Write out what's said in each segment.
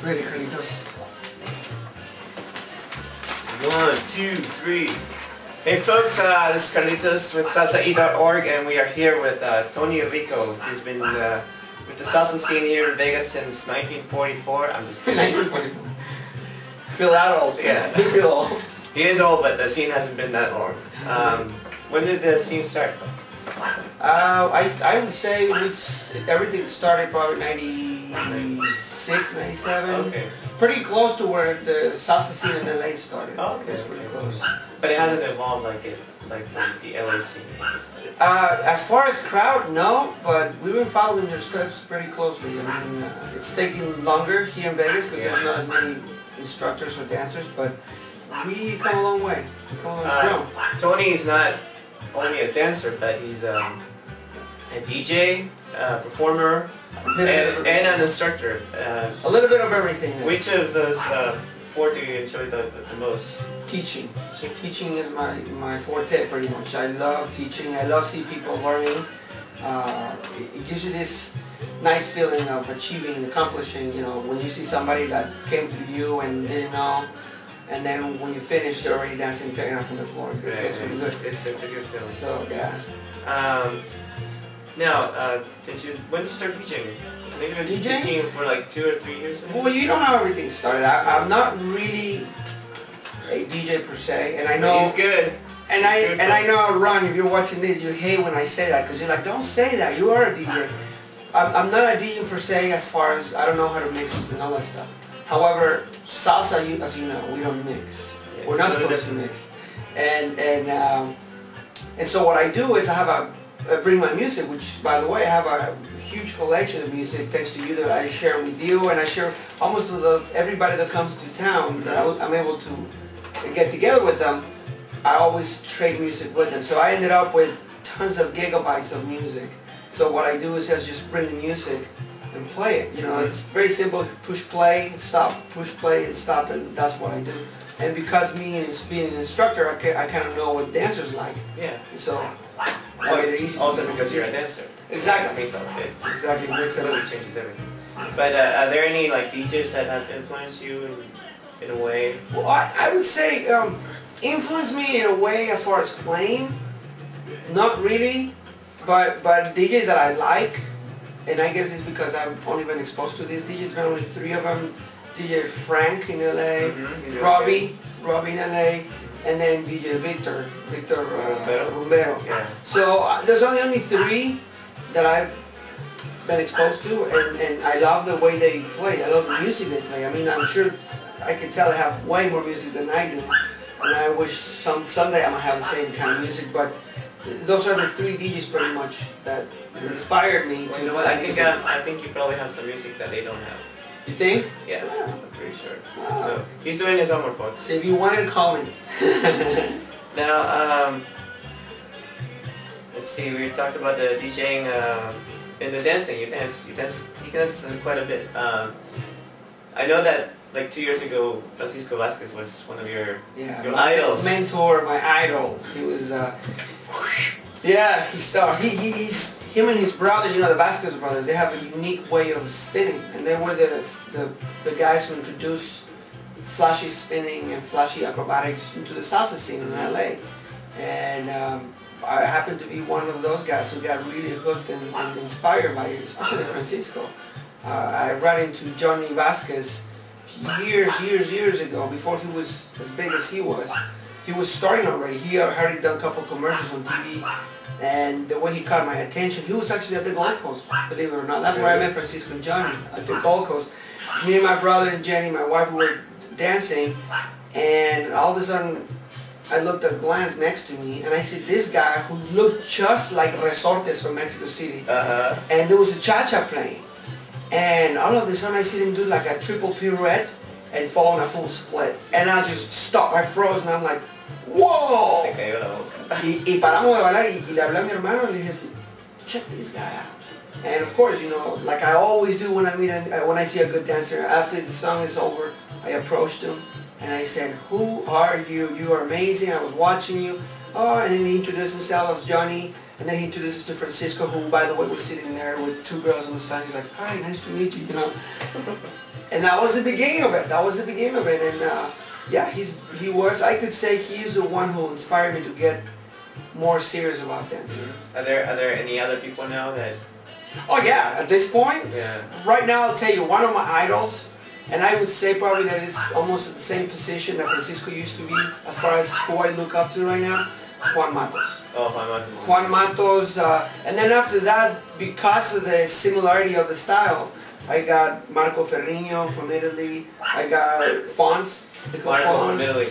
Ready, Carlitos? 1, 2, 3. Hey folks, this is Carlitos with salsa.org, and we are here with Tony Rico, who's been with the salsa scene here in Vegas since 1944. I'm just kidding. 1944. Feel that old. Yeah. You feel old. He is old, but the scene hasn't been that long. When did the scene start? I would say everything started probably 96, 97. Okay. Pretty close to where the salsa scene in LA started. Oh, okay. It's pretty close. But it hasn't evolved like the LA scene. As far as crowd, no, but we've been following their steps pretty closely. I mean, it's taking longer here in Vegas because there's not as many instructors or dancers, but we come a long way. We come a long way. Tony is not only a dancer, but he's a DJ, performer, and an instructor. A little bit of everything. Which of those four do you enjoy the most? Teaching. Teaching is my forte pretty much. I love teaching. I love seeing people learning. It gives you this nice feeling of achieving, accomplishing, you know, when you see somebody that came to you and didn't know, and then when you finish, they're already dancing, tearing off from the floor. It feels really good. It's a good feeling. So, yeah. Now, when did you start teaching? I think you've been teaching for like 2 or 3 years now? Well, you know how everything started. I'm not really a DJ per se, and I know he's good. And I know, Ron, if you're watching this, you hate when I say that because you're like, don't say that. You are a DJ. I'm not a DJ per se, as far as I don't know how to mix and all that stuff. However, salsa, as you know, we don't mix. Yeah, we're not supposed to mix. And so what I do is I bring my music, which, by the way, I have a huge collection of music thanks to you that I share with you, and I share almost with everybody that comes to town that I'm able to get together with them. I always trade music with them. So I ended up with tons of gigabytes of music. So what I do is just bring the music and play it. You know, it's very simple. Push play, stop, push play, and stop, and that's what I do. And because me being an instructor, I kind of know what dancers like. Yeah. So also because you're a dancer. Exactly. Exactly. It really changes everything. But are there any like DJs that have influenced you in a way? Well, I would say influenced me in a way as far as playing. Not really, but DJs that I like. And I guess it's because I've only been exposed to these DJs. Been only 3 of them. DJ Frank in LA, Robbie in LA, and then DJ Victor Romero. Yeah. So there's only 3 that I've been exposed to, and I love the way they play. I love the music they play. I mean, I'm sure I can tell they have way more music than I do, and I wish someday I'm gonna have the same kind of music. But those are the 3 DJs pretty much that inspired me to. You know what? I think you probably have some music that they don't have. You think? Yeah, I'm pretty sure. So he's doing his homework, folks. So if you want it, call me. Now, let's see. We talked about the DJing and the dancing. You dance quite a bit. I know that like 2 years ago, Francisco Vasquez was one of your idols. Mentor, my idol. He was. Yeah, him and his brothers, you know, the Vasquez brothers, they have a unique way of spinning, and they were the guys who introduced flashy spinning and flashy acrobatics into the salsa scene in LA. And I happened to be one of those guys who got really hooked and inspired by it, especially Francisco. I ran into Johnny Vasquez years ago, before he was as big as he was. He was starting already. He had already done a couple commercials on TV. And the way he caught my attention, he was actually at the Gold Coast, believe it or not. That's where I met Francisco and Johnny, at the Gold Coast. Me and my brother and Jenny, my wife, were dancing, and all of a sudden, I looked at a glance next to me, and I see this guy who looked just like Resortes from Mexico City. And there was a cha-cha playing. And all of a sudden, I see him do like a triple pirouette and fall on a full split. And I just stopped, I froze, and I'm like, whoa! Y paramos de bailar y le hablé a mi hermano and le dije, check this guy out. And of course, you know, like I always do when I see a good dancer, after the song is over, I approached him and I said, who are you? You are amazing, I was watching you. Oh, and then he introduced himself as Johnny, and then he introduced us to Francisco, who, by the way, was sitting there with 2 girls on the side. He's like, hi, nice to meet you, you know. And that was the beginning of it. That was the beginning of it. And yeah, I could say he's the one who inspired me to get more serious about dancing. Mm-hmm. Are there any other people now that? Oh yeah, at this point, yeah. Right now I'll tell you, one of my idols, and I would say probably that it's almost at the same position that Francisco used to be as far as who I look up to right now, Juan Matos. Oh, Juan Matos. Juan Matos, and then after that, because of the similarity of the style, I got Marco Ferrigno from Italy, I got Fons. Marco from Italy.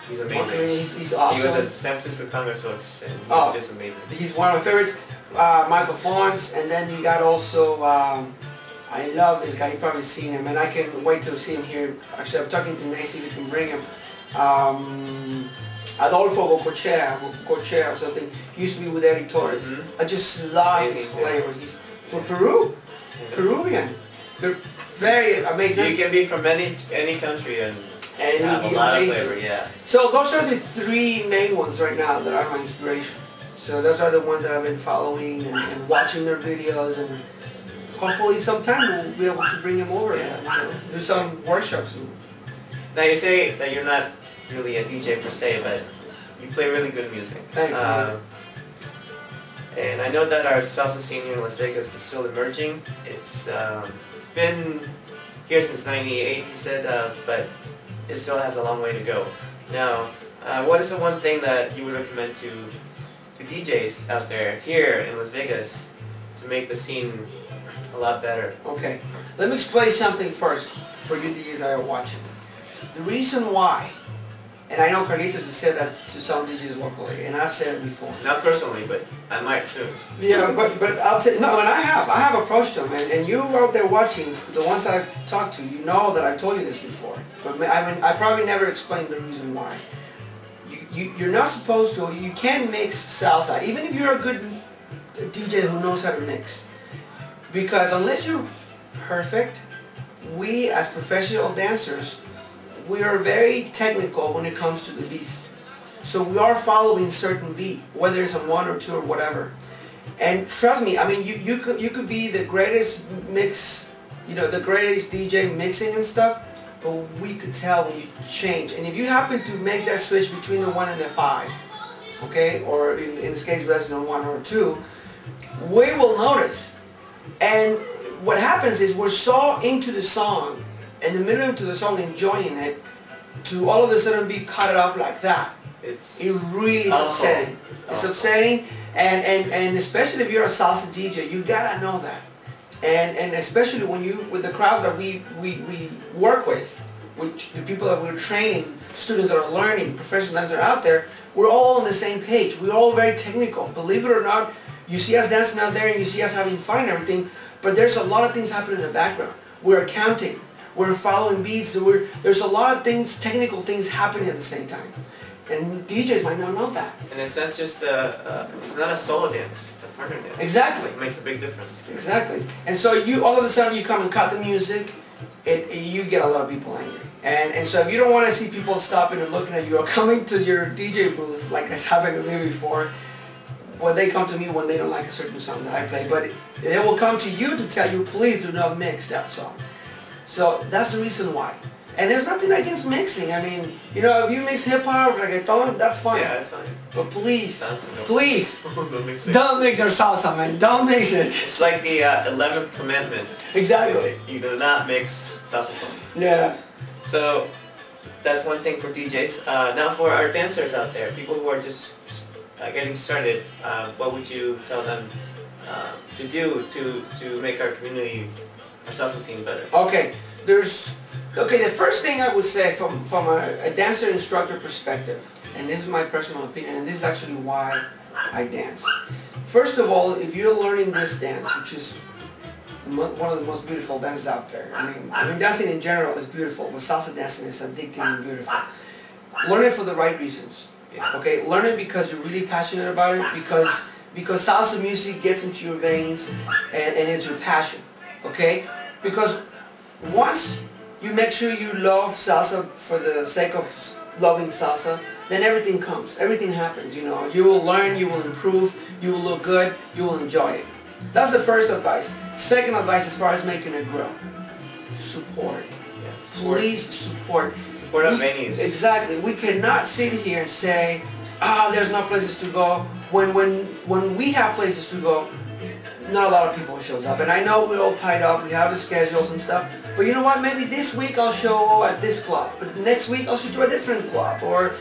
He's amazing. He's awesome. He was at the San Francisco Congress Hooks, and he was just amazing. He's one of my favorites. Michael Fons, and then you got also, I love this guy, you've probably seen him, and I can wait to see him here. Actually, I'm talking to Nate, see if we can bring him. Adolfo Gocochea or something. He used to be with Eric Torres. Mm-hmm. I just love his flavor. He's from Peru, Peruvian. They're very amazing. You can be from any country and have a lot of flavor, yeah. So those are the three main ones right now that are my inspiration. So those are the ones that I've been following and watching their videos, and hopefully sometime we'll be able to bring them over and do some workshops. Now you say that you're not really a DJ per se, but you play really good music. Thanks, man. And I know that our salsa scene here in Las Vegas is still emerging. It's been here since '98, you said, but it still has a long way to go. Now, what is the one thing that you would recommend to DJs out there here in Las Vegas to make the scene a lot better? Okay, let me explain something first for you DJs that are watching. The reason why, and I know Carlitos has said that to some DJs locally, and I've said it before. Not personally, but I might soon. Yeah, but I'll tell you, no, and I have approached them, and you out there watching, the ones I've talked to, you know that I've told you this before, but I probably never explained the reason why. You're not supposed to, you can't mix salsa, even if you're a good DJ who knows how to mix. Because unless you're perfect, we as professional dancers, we are very technical when it comes to the beats. So we are following certain beat, whether it's a 1 or 2 or whatever. And trust me, I mean, you could be the greatest mix, the greatest DJ mixing and stuff, but we could tell when you change. And if you happen to make that switch between the 1 and the 5, okay, or in this case, that's 1 or 2, we will notice. And what happens is we're so into the song, in the middle of the song enjoying it, to all of a sudden be cut off like that. It really is upsetting. It's upsetting, and especially if you're a salsa DJ, you gotta know that. And especially when with the crowds that we work with, which the people that we're training, students that are learning, professional dancers out there, we're all on the same page. We're all very technical. Believe it or not, you see us dancing out there and you see us having fun and everything, but there's a lot of things happening in the background. We're counting. We're following beats. There's a lot of things, technical things happening at the same time. And DJs might not know that. And it's not just it's not a solo dance, it's a partner dance. Exactly. It makes a big difference. Exactly. And so all of a sudden you come and cut the music, you get a lot of people angry. And so if you don't want to see people stopping and looking at you or coming to your DJ booth, like has happened to me before, well, they come to me when they don't like a certain song that I play, but they will come to you to tell you, please do not mix that song. So that's the reason why. And there's nothing against mixing. I mean, if you mix hip-hop, reggaeton, that's fine. Yeah, that's fine. But please, don't don't mix your salsa, man. Don't mix it. It's like the 11th commandment. Exactly. You do not mix salsa songs. Yeah. So that's one thing for DJs. Now for our dancers out there, people who are just getting started, what would you tell them to do to make our community, our salsa scene better? Okay. The first thing I would say from a dancer instructor perspective, and this is my personal opinion, and this is actually why I dance. First of all, if you're learning this dance, which is one of the most beautiful dances out there, I mean dancing in general is beautiful, but salsa dancing is addicting and beautiful. Learn it for the right reasons. Okay, learn it because you're really passionate about it, because salsa music gets into your veins, and it's your passion. Okay, because once you make sure you love salsa for the sake of loving salsa, then everything comes, everything happens, You will learn, you will improve, you will look good, you will enjoy it. That's the first advice. Second advice as far as making it grow. Support. Please support. Support our venues. Exactly. We cannot sit here and say, there's no places to go. When we have places to go, not a lot of people shows up. And I know we're all tied up, we have the schedules and stuff. But you know what, maybe this week I'll show at this club, but next week I'll show to a different club. Or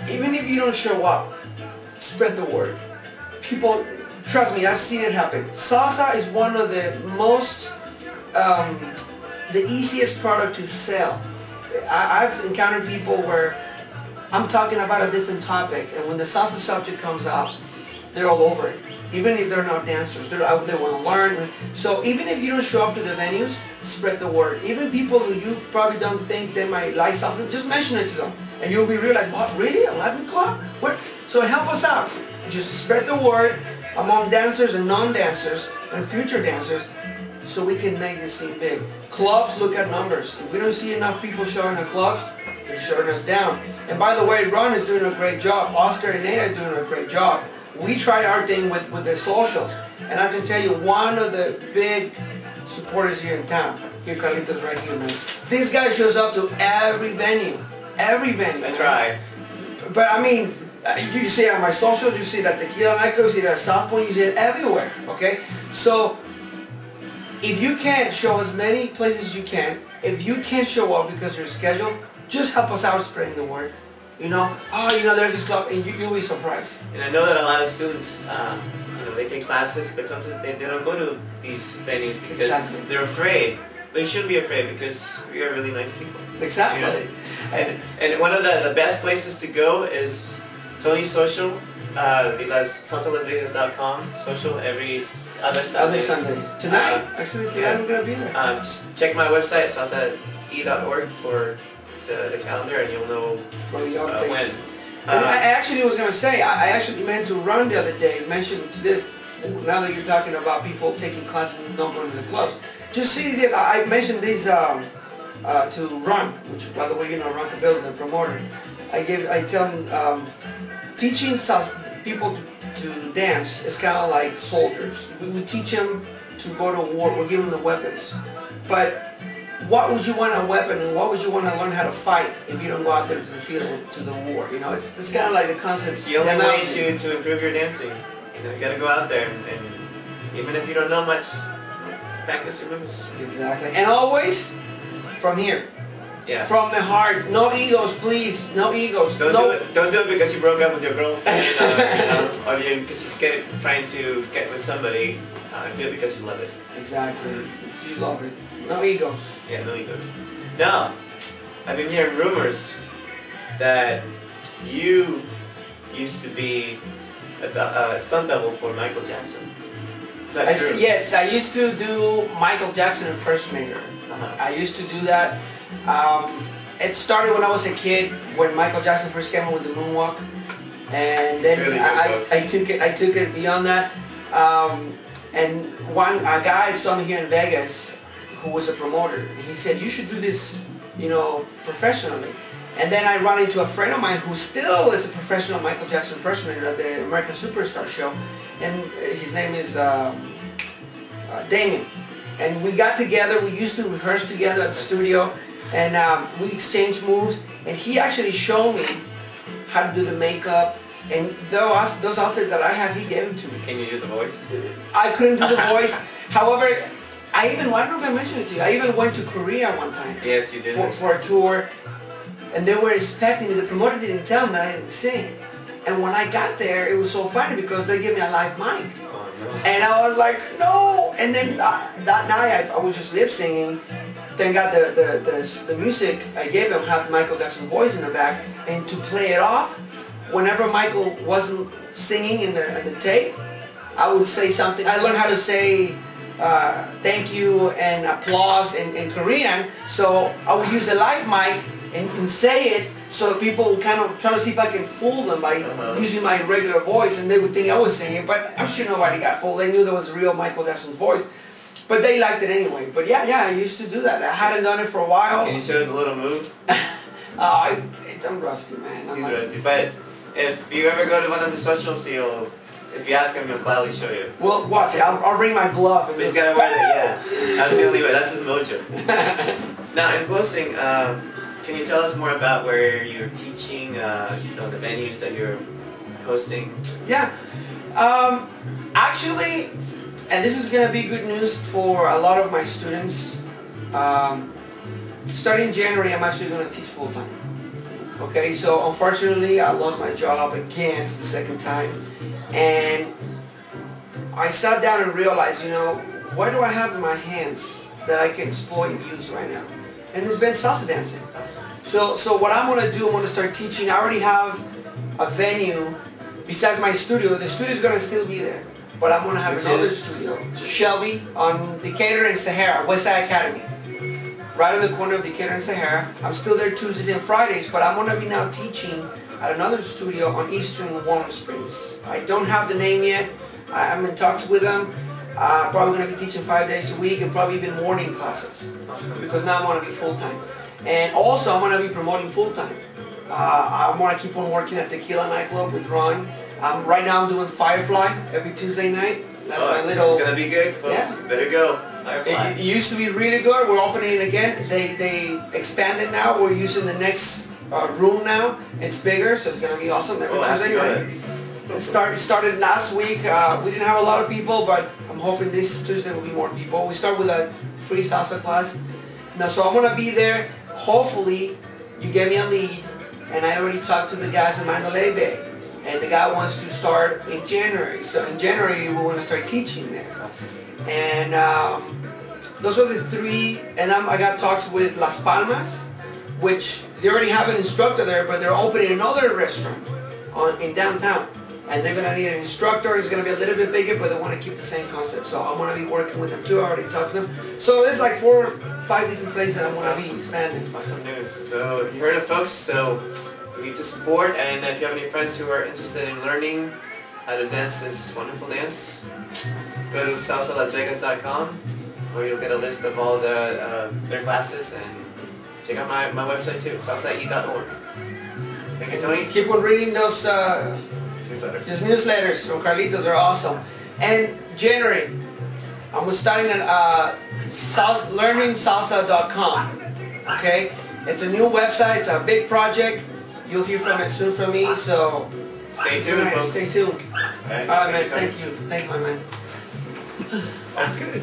even if you don't show up, spread the word. People, trust me, I've seen it happen. Salsa is one of the most, the easiest product to sell. I've encountered people where I'm talking about a different topic, and when the salsa subject comes up, they're all over it. Even if they're not dancers, they want to learn. So even if you don't show up to the venues, spread the word. Even people who you probably don't think they might like salsa, just mention it to them. And you'll be realized, what, really? 11 o'clock? What? So help us out. Just spread the word among dancers and non-dancers and future dancers so we can make this thing big. Clubs look at numbers. If we don't see enough people showing at clubs, they're shutting us down. And by the way, Ron is doing a great job. Oscar and Nate are doing a great job. We tried our thing with the socials. And I can tell you, one of the big supporters here in town, here Carlitos right here, man. This guy shows up to every venue. Every venue. I try. But I mean, you see it on my socials, you see it at Tequila Nightclub, you see it at South Point, you see it everywhere, okay? So, if you can't show as many places as you can, if you can't show up because you're scheduled, just help us out spreading the word. You know, there's this club, and you'll be surprised. And I know that a lot of students, they take classes, but sometimes they don't go to these venues because they're afraid. But you shouldn't be afraid because we are really nice people. Exactly. You know? And one of the best places to go is Tony's social, salsalasvegas.com, social every other Sunday. Tonight, actually tonight I'm going to be there. Just check my website, salsae.org for the calendar, and you'll know for the when. And I actually was going to say, I actually meant to run the other day, mention this, now that you're talking about people taking classes and not going to the clubs. Just see this, I mentioned these to Ron, which by the way, Ron Cabello, the promoter. I tell him, teaching people to dance is kind of like soldiers. We teach them to go to war, we give them the weapons. But what would you want a weapon, and what would you want to learn how to fight if you don't go out there to the field, to the war? You know, it's kind of like the concept. It's the only way to improve your dancing. You got to go out there, and even if you don't know much, just practice your moves. Exactly. And always from here. Yeah. From the heart. No egos, please. No egos. Don't do it because you broke up with your girlfriend, or because you're trying to get with somebody. Do it because you love it. Exactly. You love it. No egos. Yeah, no egos. Now, I've been hearing rumors that you used to be a stunt double for Michael Jackson. Is that true? Yes, I used to do Michael Jackson impersonator. I used to do that. It started when I was a kid, when Michael Jackson first came out with the moonwalk, and then really I took it beyond that. And a guy saw me here in Vegas, who was a promoter. He said, "You should do this, professionally." And then I run into a friend of mine who still is a professional Michael Jackson impersonator at the American Superstar show, and his name is Damien. And we got together. We used to rehearse together at the studio, and we exchanged moves. And he actually showed me how to do the makeup. And those outfits that I have, he gave them to me. Can you do the voice? I couldn't do the voice. However, I don't know if I mentioned it to you, I even went to Korea one time. Yes, you did. For a tour. And they were expecting me, the promoter didn't tell them that I didn't sing. And when I got there, it was so funny because they gave me a live mic. Oh, no. And I was like, no! And then that night, I was just lip singing. Thank God the music I gave them had Michael Jackson's voice in the back. And to play it off, whenever Michael wasn't singing in the tape, I would say something. I learned how to say thank you and applause in Korean, so I would use the live mic and say it, so people would kind of try to see if I can fool them by using my regular voice, and they would think I was singing, but I'm sure nobody got fooled. They knew there was real Michael Jackson's voice, but they liked it anyway. But yeah, I used to do that. I hadn't done it for a while. Can you show us a little move? I'm rusty, man. He's rusty, but if you ever go to one of the socials, if you ask him, he'll gladly show you. Well, watch it. I'll bring my glove. And he's gotta wear it, yeah. That's the only way. That's his mojo. Now, in closing, can you tell us more about where you're teaching, the venues that you're hosting? Yeah. Actually, and this is going to be good news for a lot of my students. Starting January, I'm actually going to teach full-time. Okay, so unfortunately, I lost my job again for the second time. And I sat down and realized, what do I have in my hands that I can exploit and use right now? And it's been salsa dancing. So what I'm going to do, I'm going to start teaching. I already have a venue besides my studio. The studio is going to still be there. But I'm going to have another studio, Shelby, on Decatur and Sahara, Westside Academy. Right on the corner of Decatur and Sahara. I'm still there Tuesdays and Fridays, but I'm going to be now teaching at another studio on Eastern Warm Springs. I don't have the name yet. I'm in talks with them. Probably going to be teaching 5 days a week and probably even morning classes. Awesome. Because now I want to be full-time. And also I'm going to be promoting full-time. I want to keep on working at Tequila Nightclub with Ron. Right now I'm doing Firefly every Tuesday night. That's my little... It's going to be good, folks. Yeah. You better go. Firefly. It used to be really good. We're opening it again. They expanded now. We're using the next room now. It's bigger, so it's going to be awesome every Tuesday night. It started last week. We didn't have a lot of people, but I'm hoping this Tuesday will be more people. We start with a free salsa class. Now, so I'm going to be there. Hopefully, you get me a lead. And I already talked to the guys in Mandalay Bay. And the guy wants to start in January. So in January, we want to start teaching there. And those are the three. And I got talks with Las Palmas, which they already have an instructor there, but they're opening another restaurant in downtown. And they're going to need an instructor. It's going to be a little bit bigger, but they want to keep the same concept. So I'm going to be working with them too. I already talked to them. So there's like 4 or 5 different places that I'm going to be expanding. Awesome news. So you heard it, folks. So we need to support. And if you have any friends who are interested in learning how to dance this wonderful dance, go to salsalasvegas.com, where you'll get a list of all their classes. And check out my website too, salsae.org. Thank you, Tony. Keep on reading those newsletters. Newsletters from Carlitos are awesome. And January, I'm starting at learningsalsa.com. Okay, it's a new website. It's a big project. You'll hear from it soon from me. So stay tuned, folks. Stay tuned. All right, man. Thank you. Thanks, my man. That's good.